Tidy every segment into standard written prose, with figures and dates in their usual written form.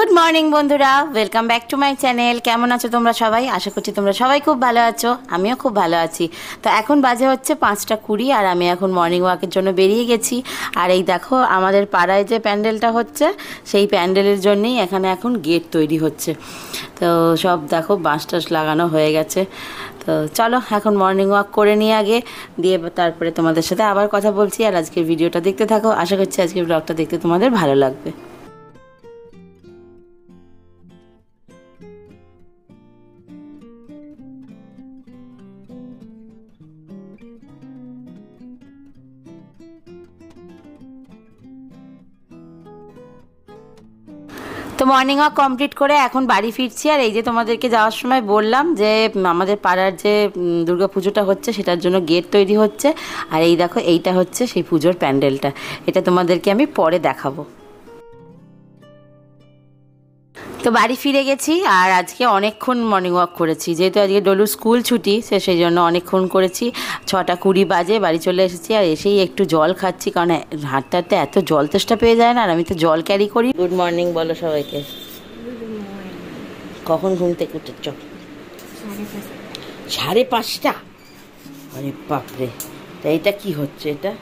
Good morning বন্ধুরা, welcome back to my channel. কেমন আছো তোমরা সবাই? আশা করছি তোমরা সবাই খুব ভালো আছো, আমিও খুব ভালো আছি। তো এখন বাজে হচ্ছে 5:20 আর আমি এখন মর্নিং ওয়াকের জন্য বেরিয়ে গেছি। আর এই দেখো আমাদের পাড়ায় যে প্যান্ডেলটা হচ্ছে সেই প্যান্ডেলের জন্যেই এখানে এখন গেট তৈরি হচ্ছে। তো সব দেখো বাঁশ টাস লাগানো হয়ে গেছে। তো চলো এখন মর্নিং ওয়াক করে নিয়ে আগে দিয়ে তারপরে তোমাদের সাথে আবার কথা বলছি। আর আজকের ভিডিওটা দেখতে থাকো, আশা করছি আজকের ব্লগটা দেখতে তোমাদের ভালো লাগবে। তো মর্নিং ওয়াক কমপ্লিট করে এখন বাড়ি ফিরছি। আর এই যে তোমাদেরকে যাওয়ার সময় বললাম যে আমাদের পাড়ার যে দুর্গা পুজোটা হচ্ছে সেটার জন্য গেট তৈরি হচ্ছে। আর এই দেখো এইটা হচ্ছে সেই পুজোর প্যান্ডেলটা, এটা তোমাদেরকে আমি পরে দেখাবো। তো বাড়ি ফিরে গেছি আর আজকে অনেকক্ষণ মর্নিং ওয়াক করেছি, যেহেতু আজকে ডলুর স্কুল ছুটি সেই জন্য অনেকক্ষণ করেছি। 6:20 বাজে বাড়ি চলে এসেছি আর এসেই একটু জল খাচ্ছি, কারণ হাঁটতে হাঁটতে এত জল তেষ্টা পেয়ে যায় না। আর আমি তো জল ক্যারি করি। গুড মর্নিং বলো সবাইকে। কখন ঘুম থেকে উঠেছ? 5:30। আরে বাপরে, তা এটা কি হচ্ছে? এটা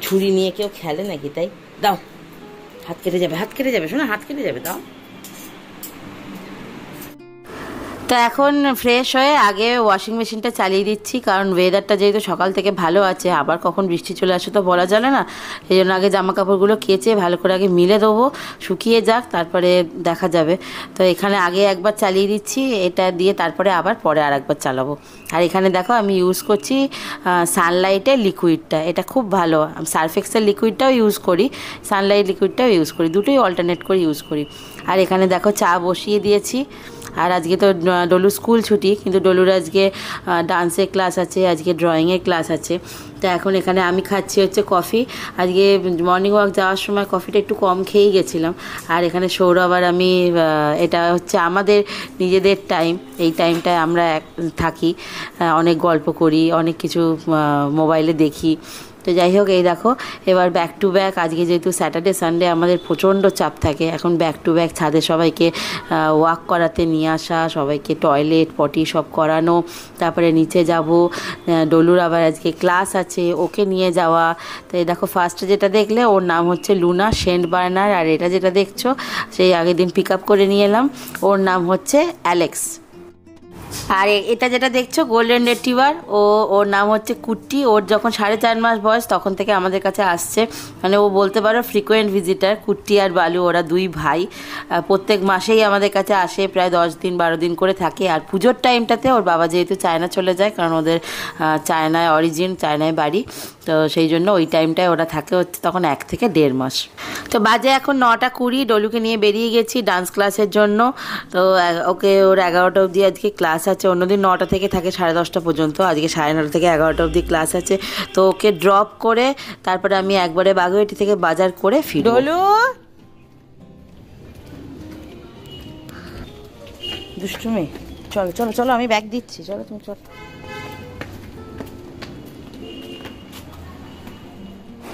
ছুরি নিয়ে কেউ খেলে নাকি? তাই দাও, হাত কেটে যাবে, হাত কেটে যাবে, শোনো, হাত কেটে যাবে, দাও। তো এখন ফ্রেশ হয়ে আগে ওয়াশিং মেশিনটা চালিয়ে দিচ্ছি, কারণ ওয়েদারটা যেহেতু সকাল থেকে ভালো আছে, আবার কখন বৃষ্টি চলে আসে তো বলা যাবে না। এই জন্য আগে জামা কাপড়গুলো কেচে ভালো করে আগে মিলে দেবো, শুকিয়ে যাক, তারপরে দেখা যাবে। তো এখানে আগে একবার চালিয়ে দিচ্ছি, এটা দিয়ে তারপরে আবার পরে আর একবার চালাবো। আর এখানে দেখো আমি ইউজ করছি সানলাইটের লিকুইডটা, এটা খুব ভালো। সার্ফেক্সের লিকুইডটাও ইউজ করি, সানলাইট লিকুইডটাও ইউজ করি, দুটোই অল্টারনেট করে ইউজ করি। আর এখানে দেখো চা বসিয়ে দিয়েছি। আর আজকে তো ডলুর স্কুল ছুটি, কিন্তু ডলুর আজকে ডান্সের ক্লাস আছে, আজকে ড্রয়িংয়ের ক্লাস আছে। তো এখন এখানে আমি খাচ্ছি হচ্ছে কফি। আজকে মর্নিং ওয়াক যাওয়ার সময় কফিটা একটু কম খেয়েই গেছিলাম। আর এখানে সৌরভ আর আমি, এটা হচ্ছে আমাদের নিজেদের টাইম, এই টাইমটায় আমরা থাকি, অনেক গল্প করি, অনেক কিছু মোবাইলে দেখি। তো যাই হোক, এই দেখো এবার ব্যাক টু ব্যাক, আজকে যেহেতু স্যাটারডে সানডে আমাদের প্রচণ্ড চাপ থাকে, এখন ব্যাক টু ব্যাক ছাদে সবাইকে ওয়াক করাতে নিয়ে আসা, সবাইকে টয়লেট পটি সব করানো, তারপরে নিচে যাব। ডলুর আবার আজকে ক্লাস আছে, ওকে নিয়ে যাওয়া। তো এই দেখো ফার্স্টে যেটা দেখলে ওর নাম হচ্ছে লুনা সেন্ট বার্নার, আর এটা যেটা দেখছো সেই আগের দিন পিক আপ করে নিয়ে এলাম, ওর নাম হচ্ছে অ্যালেক্স। আর এটা যেটা দেখছো গোল্ডেন রিট্রিভার, ওর নাম হচ্ছে কুট্টি। ওর যখন 4.5 মাস বয়স তখন থেকে আমাদের কাছে আসছে, মানে ও বলতে পারো ফ্রিকোয়েন্ট ভিজিটার। কুট্টি আর বালু ওরা দুই ভাই, প্রত্যেক মাসেই আমাদের কাছে আসে, প্রায় 10 দিন 12 দিন করে থাকে। আর পুজোর টাইমটাতে ওর বাবা যেহেতু চায়না চলে যায়, কারণ ওদের চায়নায় অরিজিন, চায়নায় বাড়ি, তো সেই জন্য ওই টাইমটায় ওরা থাকে হচ্ছে তখন 1 থেকে 1.5 মাস। তো বাজে এখন 9:20, ডলুকে নিয়ে বেরিয়ে গেছি ডান্স ক্লাসের জন্য। তো ওকে ওর 11টা অবধি আজকে ক্লাস আছে, অন্যদিন 9টা থেকে থাকে 10:30 পর্যন্ত, আজকে 9:30 থেকে 11টা অবধি ক্লাস আছে। তো ওকে ড্রপ করে তারপরে আমি একবারে বাগুইআটি থেকে বাজার করে ফিরব। ডলু দুষ্টুমি, চলো চলো চলো, আমি ব্যাগ দিচ্ছি, চলো তুমি চলো।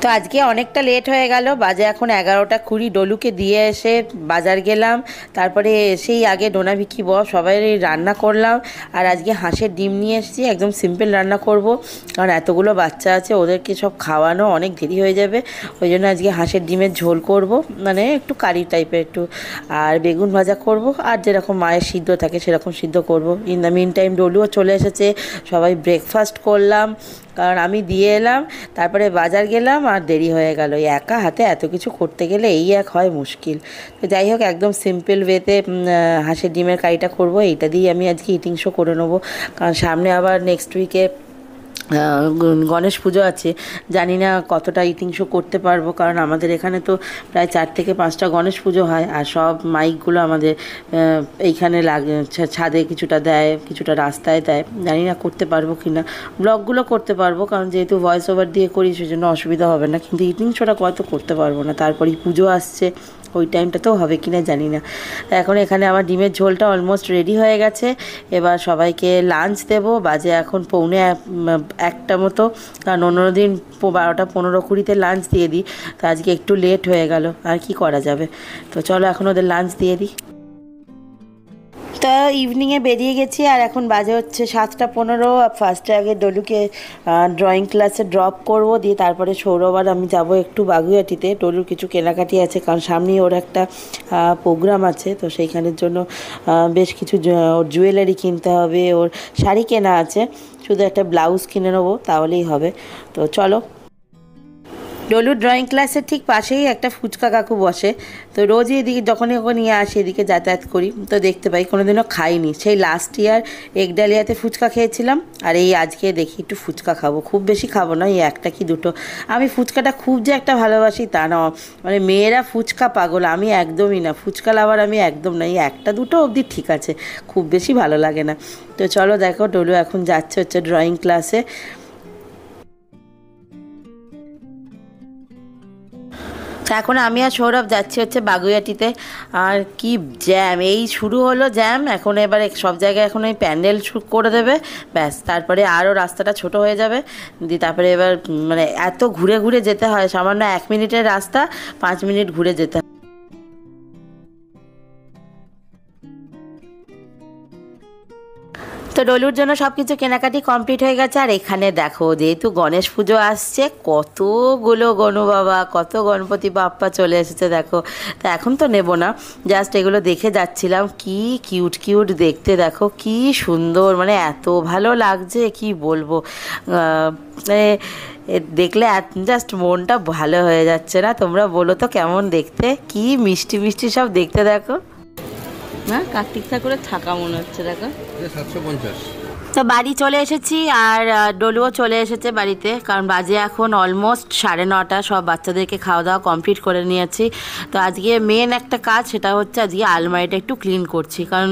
তো আজকে অনেকটা লেট হয়ে গেল, বাজে এখন 11:20। ডলুকে দিয়ে এসে বাজার গেলাম, তারপরে এসেই আগে ডোনা ভিকি সবাই রান্না করলাম। আর আজকে হাঁসের ডিম নিয়ে এসেছি, একদম সিম্পল রান্না করব, কারণ এতগুলো বাচ্চা আছে, ওদেরকে সব খাওয়ানো অনেক দেরি হয়ে যাবে। ওই জন্য আজকে হাঁসের ডিমের ঝোল করব, মানে একটু কারি টাইপের একটু, আর বেগুন ভাজা করব, আর যেরকম মায়ের সিদ্ধ থাকে সেরকম সিদ্ধ করব। ইন দ্য মিন টাইম ডলুও চলে এসেছে, সবাই ব্রেকফাস্ট করলাম, কারণ আমি দিয়ে এলাম, তারপরে বাজার গেলাম, আর দেরি হয়ে গেল। একা হাতে এত কিছু করতে গেলে এই এক হয় মুশকিল। তো যাই হোক, একদম সিম্পল ওয়েতে হাঁসের ডিমের কারিটা করব, এইটা দিয়েই আমি আজকে ইটিং শো করে নেবো, কারণ সামনে আবার নেক্সট উইকে গণেশ পুজো আছে। জানি না কতটা ইটিং শো করতে পারবো, কারণ আমাদের এখানে তো প্রায় 4 থেকে 5টা গণেশ পুজো হয়, আর সব মাইকগুলো আমাদের এইখানে লাগে, ছাদে কিছুটা দেয়, কিছুটা রাস্তায় দেয়। জানি না করতে পারবো কি না, ব্লগগুলো করতে পারবো, কারণ যেহেতু ভয়েস ওভার দিয়ে করি সেজন্য অসুবিধা হবে না, কিন্তু ইটিং শোটা কত করতে পারবো না। তারপরেই পুজো আসছে, ওই টাইমটাতেও হবে কিনা জানি না। এখন এখানে আমার ডিমের ঝোলটা অলমোস্ট রেডি হয়ে গেছে। এবার সবাইকে লাঞ্চ দেবো। বাজে এখন পৌনে একটা মতো, কারণ অন্য দিন 12টা 15-20 লাঞ্চ দিয়ে দিই, তো আজকে একটু লেট হয়ে গেল, আর কি করা যাবে। তো চলো এখন ওদের লাঞ্চ দিয়ে দিই। তো ইভিনিংয়ে বেরিয়ে গেছি, আর এখন বাজে হচ্ছে 7টা 15। ফার্স্টে আগে ডলুকে ড্রয়িং ক্লাসে ড্রপ করব, দিয়ে তারপরে সৌরভ আর আমি যাব একটু বাগুইআটিতে। ডলুর কিছু কেনাকাটি আছে, কারণ সামনেই ওর একটা প্রোগ্রাম আছে, তো সেইখানের জন্য বেশ কিছু ওর জুয়েলারি কিনতে হবে, ওর শাড়ি কেনা আছে, শুধু একটা ব্লাউজ কিনে নেবো তাহলেই হবে। তো চলো। ডলুর ড্রয়িং ক্লাসের ঠিক পাশেই একটা ফুচকা কাকু বসে, তো রোজই এদিকে যখনই ওকে নিয়ে আসি এদিকে যাতায়াত করি, তো দেখতে পাই। কোনোদিনও খাইনি, সেই লাস্ট ইয়ার একডালিয়াতে ফুচকা খেয়েছিলাম, আর এই আজকে দেখি একটু ফুচকা খাবো। খুব বেশি খাবো না, এই একটা কি দুটো। আমি ফুচকাটা খুব যে একটা ভালোবাসি তা না, মানে মেয়েরা ফুচকা পাগল, আমি একদমই না। ফুচকা লাভার আমি একদম না, এই একটা দুটো অবধি ঠিক আছে, খুব বেশি ভালো লাগে না। তো চলো দেখো, ডলু এখন যাচ্ছে হচ্ছে ড্রয়িং ক্লাসে। তো এখন আমি আর সৌরভ যাচ্ছি হচ্ছে বাগুইআটিতে। আর কি জ্যাম, এই শুরু হলো জ্যাম। এখন এবারে সব জায়গায় এখন ওই প্যান্ডেল করে দেবে, ব্যাস, তারপরে আরও রাস্তাটা ছোট হয়ে যাবে। দিয়ে তারপরে এবার মানে এত ঘুরে ঘুরে যেতে হয়, সামান্য 1 মিনিটের রাস্তা 5 মিনিট ঘুরে যেতে হয়। তো ডলুর জন্য সব কিছু কেনাকাটি কমপ্লিট হয়ে গেছে। আর এখানে দেখো, যেহেতু গণেশ পুজো আসছে, কতগুলো গণু বাবা, কত গণপতি বাপ্পা চলে এসেছে দেখো। তা এখন তো নেব না, জাস্ট এগুলো দেখে যাচ্ছিলাম। কি কিউট কিউট দেখতে, দেখো কি সুন্দর, মানে এত ভালো লাগছে কি বলবো। মানে দেখলে জাস্ট মনটা ভালো হয়ে যাচ্ছে না? তোমরা বলো তো কেমন দেখতে, কি মিষ্টি মিষ্টি সব দেখতে দেখো না, কার্তিক ঠাকুরের থাকা মনে হচ্ছে দেখো। 750। তো বাড়ি চলে এসেছি, আর ডলুও চলে এসেছে বাড়িতে, কারণ বাজে এখন অলমোস্ট 9:30। সব বাচ্চাদেরকে খাওয়া দাওয়া কমপ্লিট করে নিয়েছি। তো আজকে মেন একটা কাজ, সেটা হচ্ছে আজকে আলমারিটা একটু ক্লিন করছি, কারণ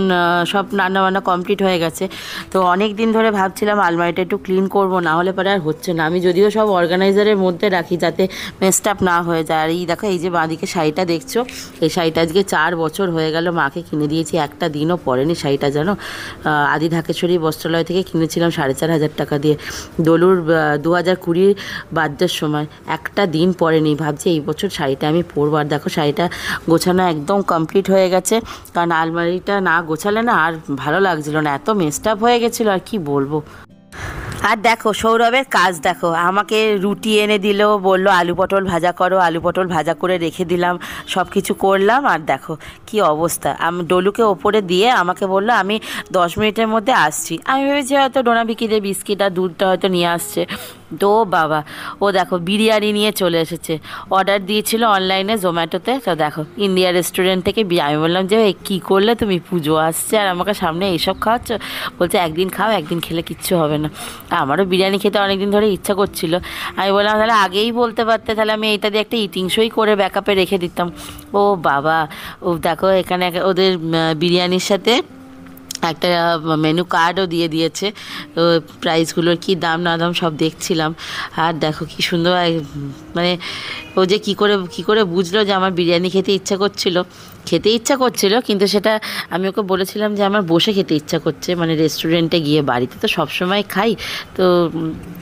সব রান্নাবান্না কমপ্লিট হয়ে গেছে। তো অনেক দিন ধরে ভাবছিলাম আলমারিটা একটু ক্লিন করব, না হলে পরে আর হচ্ছে না। আমি যদিও সব অর্গানাইজারের মধ্যে রাখি যাতে মেস্ট আপ না হয়ে যায়। আর এই দেখো, এই যে বাঁদিকে শাড়িটা দেখছো, এই শাড়িটা আজকে 4 বছর হয়ে গেল, মাকে কিনে দিয়েছি, একটা দিনও পরেনি শাড়িটা, জানো। আদি ঢাকেশ্বরী বস্ত্রালয় থেকে কিনেছিলাম 4,500 টাকা দিয়ে। ডলুর 2020 বার্থডের সময়, একটা দিন পরেনি। ভাবছি এই বছর শাড়িটা আমি পরবো। আর দেখো, শাড়িটা গোছানো একদম কমপ্লিট হয়ে গেছে, কারণ আলমারিটা না গোছালে না আর ভালো লাগছিল না, এত মেস্ট আপ হয়ে গেছিলো আর কি বলবো। আর দেখো সৌরভের কাজ দেখো, আমাকে রুটি এনে দিল, বলল আলু পটল ভাজা করো, আলু পটল ভাজা করে রেখে দিলাম, সব কিছু করলাম। আর দেখো কি অবস্থা, আমি ডলুকে ওপরে দিয়ে আমাকে বললো আমি 10 মিনিটের মধ্যে আসছি। আমি ভেবেছি হয়তো ডোনা বিকিদের বিস্কিট আর দুধটা হয়তো নিয়ে আসছে। তো বাবা, ও দেখো বিরিয়ানি নিয়ে চলে এসেছে। অর্ডার দিয়েছিল অনলাইনে জোম্যাটোতে। তো দেখো, ইন্ডিয়া রেস্টুরেন্ট থেকে আমি বললাম যে কী করলে তুমি, পুজো আসছে আর আমাকে সামনে এইসব খাওয়াচ্ছ? বলছে একদিন খাও, একদিন খেলে কিচ্ছু হবে না। আমারও বিরিয়ানি খেতে অনেকদিন ধরে ইচ্ছা করছিল। আমি বললাম তাহলে আগেই বলতে পারতে, তাহলে আমি এইটা দিয়ে একটা ইটিং শোই করে ব্যাকআপে রেখে দিতাম। ও বাবা, ও দেখো এখানে ওদের বিরিয়ানির সাথে একটা মেনু কার্ডও দিয়ে দিয়েছে। তো প্রাইসগুলোর কী দাম না দাম সব দেখছিলাম। আর দেখো কি সুন্দর, মানে ও যে কী করে বুঝলো যে আমার বিরিয়ানি খেতে ইচ্ছা করছিল, কিন্তু সেটা আমি ওকে বলেছিলাম যে আমার বসে খেতে ইচ্ছা করছে, মানে রেস্টুরেন্টে গিয়ে। বাড়িতে তো সবসময় খাই। তো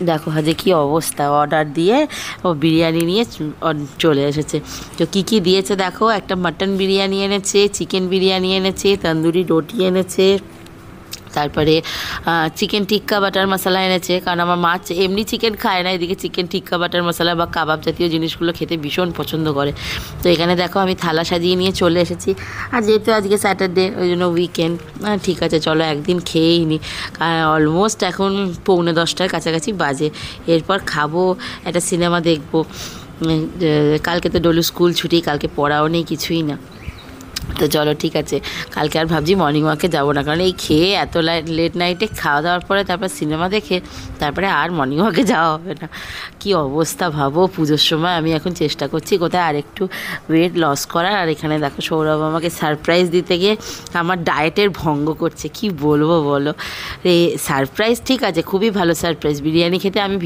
দেখো যে কী অবস্থা, অর্ডার দিয়ে ও বিরিয়ানি নিয়ে চলে এসেছে। তো কী দিয়েছে দেখো, একটা মাটন বিরিয়ানি এনেছে, চিকেন বিরিয়ানি এনেছে, তন্দুরি রুটি এনেছে, তারপরে চিকেন টিক্কা বাটার মশলা এনেছে, কারণ আমার মা এমনি চিকেন খায় না, এদিকে চিকেন টিক্কা বাটার মশলা বা কাবাব জাতীয় জিনিসগুলো খেতে ভীষণ পছন্দ করে। তো এখানে দেখো আমি থালা সাজিয়ে নিয়ে চলে এসেছি। আর যেহেতু আজকে স্যাটারডে, ওই জন্য উইকেন্ড, ঠিক আছে চলো একদিন খেয়েই নি। অলমোস্ট এখন 9:45 কাছাকাছি বাজে। এরপর খাবো, একটা সিনেমা দেখবো। কালকে তো ডলু স্কুল ছুটি, কালকে পড়াও নেই, কিছুই না। তো চলো ঠিক আছে, কালকে আর ভাবছি মর্নিং ওয়াকে যাবো না, কারণ এই খেয়ে এত লেট নাইটে খাওয়া দাওয়ার পরে তারপর সিনেমা দেখে তারপরে আর মর্নিং ওয়াকে যাওয়া হবে না। কি অবস্থা ভাবো, পুজোর সময় আমি এখন চেষ্টা করছি কোথায় আরেকটু ওয়েট লস করার, আর এখানে দেখো সৌরভ আমাকে সারপ্রাইজ দিতে গিয়ে আমার ডায়েটের ভঙ্গ করছে। কি বলবো বলো, সারপ্রাইজ ঠিক আছে, খুবই ভালো সারপ্রাইজ। বিরিয়ানি খেতে আমি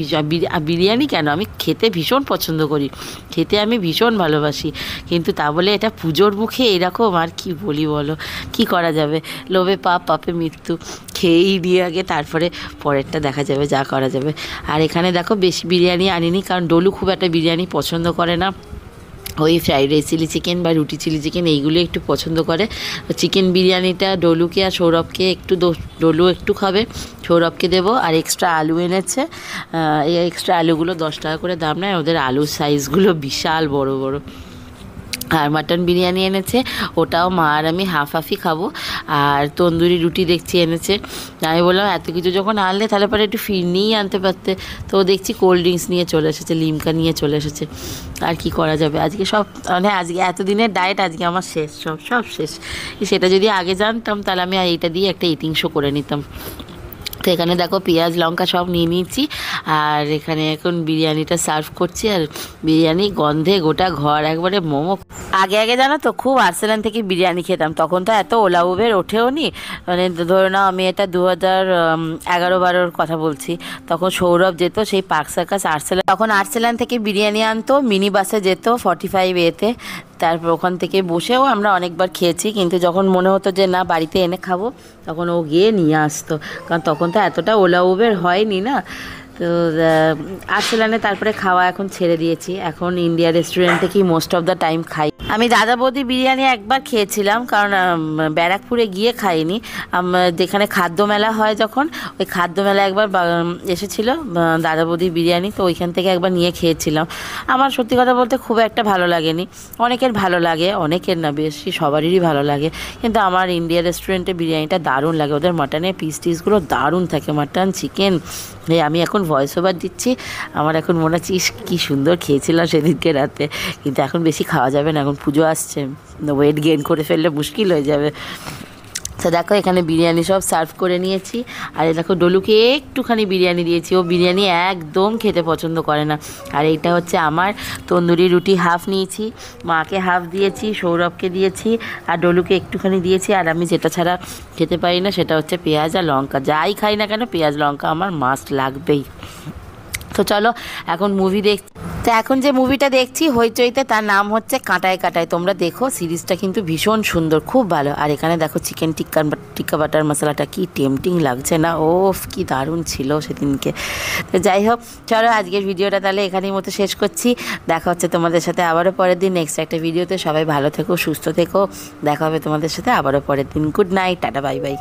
বিরিয়ানি কেন, আমি খেতে ভীষণ পছন্দ করি, খেতে আমি ভীষণ ভালোবাসি, কিন্তু তা বলে এটা পুজোর মুখে এরকম, আর কি বলি বলো, কি করা যাবে, লোভে পাপ পাপে মৃত্যু, খেয়েই দিয়ে আগে তারপরে পরেরটা দেখা যাবে, যা করা যাবে। আর এখানে দেখো বেশি বিরিয়ানি আনিনি, কারণ ডলু খুব একটা বিরিয়ানি পছন্দ করে না, ওই ফ্রাইড রাইস চিলি চিকেন বা রুটি চিলি চিকেন এইগুলো একটু পছন্দ করে। চিকেন বিরিয়ানিটা ডলুকে আর সৌরভকে একটু, ডলু একটু খাবে, সৌরভকে দেবো। আর এক্সট্রা আলু এনেছে, এই এক্সট্রা আলুগুলো 10 টাকা করে দাম নেয়, ওদের আলুর সাইজগুলো বিশাল বড় বড়। আর মাটন বিরিয়ানি এনেছে, ওটাও মা আর আমি হাফ হাফই খাবো। আর তন্দুরি রুটি দেখছি এনেছে, আমি বললাম এত কিছু যখন আনলে তাহলে পরে একটু ফিরনিই আনতে পারতে, তো দেখছি কোল্ড ড্রিঙ্কস নিয়ে চলে এসেছে, লিমকা নিয়ে চলে এসেছে। আর কি করা যাবে, আজকে সব মানে আজকে এতদিনের ডায়েট আজকে আমার শেষ, সব শেষ। সেটা যদি আগে জানতাম তাহলে আমি এইটা দিয়ে একটা ইটিং শো করে নিতাম। তো এখানে দেখো পেঁয়াজ লঙ্কা সব নিয়ে নিয়েছি, আর এখানে এখন বিরিয়ানিটা সার্ভ করছি। আর বিরিয়ানি গন্ধে গোটা ঘর একবারে মোমো। আগে জানো তো খুব আর্সেলান থেকে বিরিয়ানি খেতাম, তখন তো এত ওলা উবের ওঠেও নি, মানে ধরে নাও আমি এটা 2011-12 কথা বলছি, তখন সৌরভ যেত সেই পার্ক সার্কাস আর্সেলান, তখন আর্সেলান থেকে বিরিয়ানি আনতো, মিনি বাসে যেত 45A-তে, তারপর ওখান থেকে বসেও আমরা অনেকবার খেয়েছি, কিন্তু যখন মনে হতো যে না বাড়িতে এনে খাবো তখন ও গিয়ে নিয়ে আসতো, কারণ তখন তো এতটা ওলা উবের হয়নি না। তো আর্সেলানে তারপরে খাওয়া এখন ছেড়ে দিয়েছি, এখন ইন্ডিয়া রেস্টুরেন্ট থেকেই মোস্ট অফ দ্য টাইম খাই। আমি দাদা বৌদি বিরিয়ানি একবার খেয়েছিলাম, কারণ ব্যারাকপুরে গিয়ে খাইনি, যেখানে খাদ্য মেলা হয় যখন, ওই খাদ্য মেলা একবার এসেছিলো দাদা বৌদি বিরিয়ানি, তো ওইখান থেকে একবার নিয়ে খেয়েছিলাম। আমার সত্যি কথা বলতে খুব একটা ভালো লাগেনি, অনেকের ভালো লাগে, অনেকের না বেশি সবারই ভালো লাগে, কিন্তু আমার ইন্ডিয়া রেস্টুরেন্টে বিরিয়ানিটা দারুণ লাগে, ওদের মাটনের টিসগুলো দারুণ থাকে, মাটন চিকেন। আমি এখন ভয়েস ওভার দিচ্ছি, আমার এখন মনে হচ্ছে কী সুন্দর খেয়েছিলাম সেদিনকে রাতে, কিন্তু এখন বেশি খাওয়া যাবে না, এখন পুজো আসছে, ওয়েট গেইন করে ফেললে মুশকিল হয়ে যাবে। তো দেখো এখানে বিরিয়ানি সব সার্ভ করে নিয়েছি, আর দেখো ডলুকে একটুখানি বিরিয়ানি দিয়েছি, ও বিরিয়ানি একদম খেতে পছন্দ করে না। আর এইটা হচ্ছে আমার তন্দুরি রুটি, হাফ নিয়েছি, মাকে হাফ দিয়েছি, সৌরভকে দিয়েছি, আর ডলুকে একটুখানি দিয়েছি। আর আমি যেটা ছাড়া খেতে পারি না সেটা হচ্ছে পেঁয়াজ আর লঙ্কা, যাই খাই না কেন পেঁয়াজ লঙ্কা আমার মাস্ট লাগবেই। তো চলো এখন মুভি দেখছি। তো এখন যে মুভিটা দেখছি হইচইতে, তার নাম হচ্ছে কাঁটায় কাঁটায়, তোমরা দেখো, সিরিজটা কিন্তু ভীষণ সুন্দর, খুব ভালো। আর এখানে দেখো চিকেন টিক্কা বাটার মশলাটা কি টেম্পটিং লাগছে না, ওফ কি দারুণ ছিল সেদিনকে। তো যাই হোক চলো আজকের ভিডিওটা তাহলে এখানেই মতো শেষ করছি, দেখা হচ্ছে তোমাদের সাথে আবারও পরের দিন নেক্সট একটা ভিডিওতে। সবাই ভালো থেকো, সুস্থ থেকো, দেখা হবে তোমাদের সাথে আবারও পরের দিন। Good night, tata, bye bye.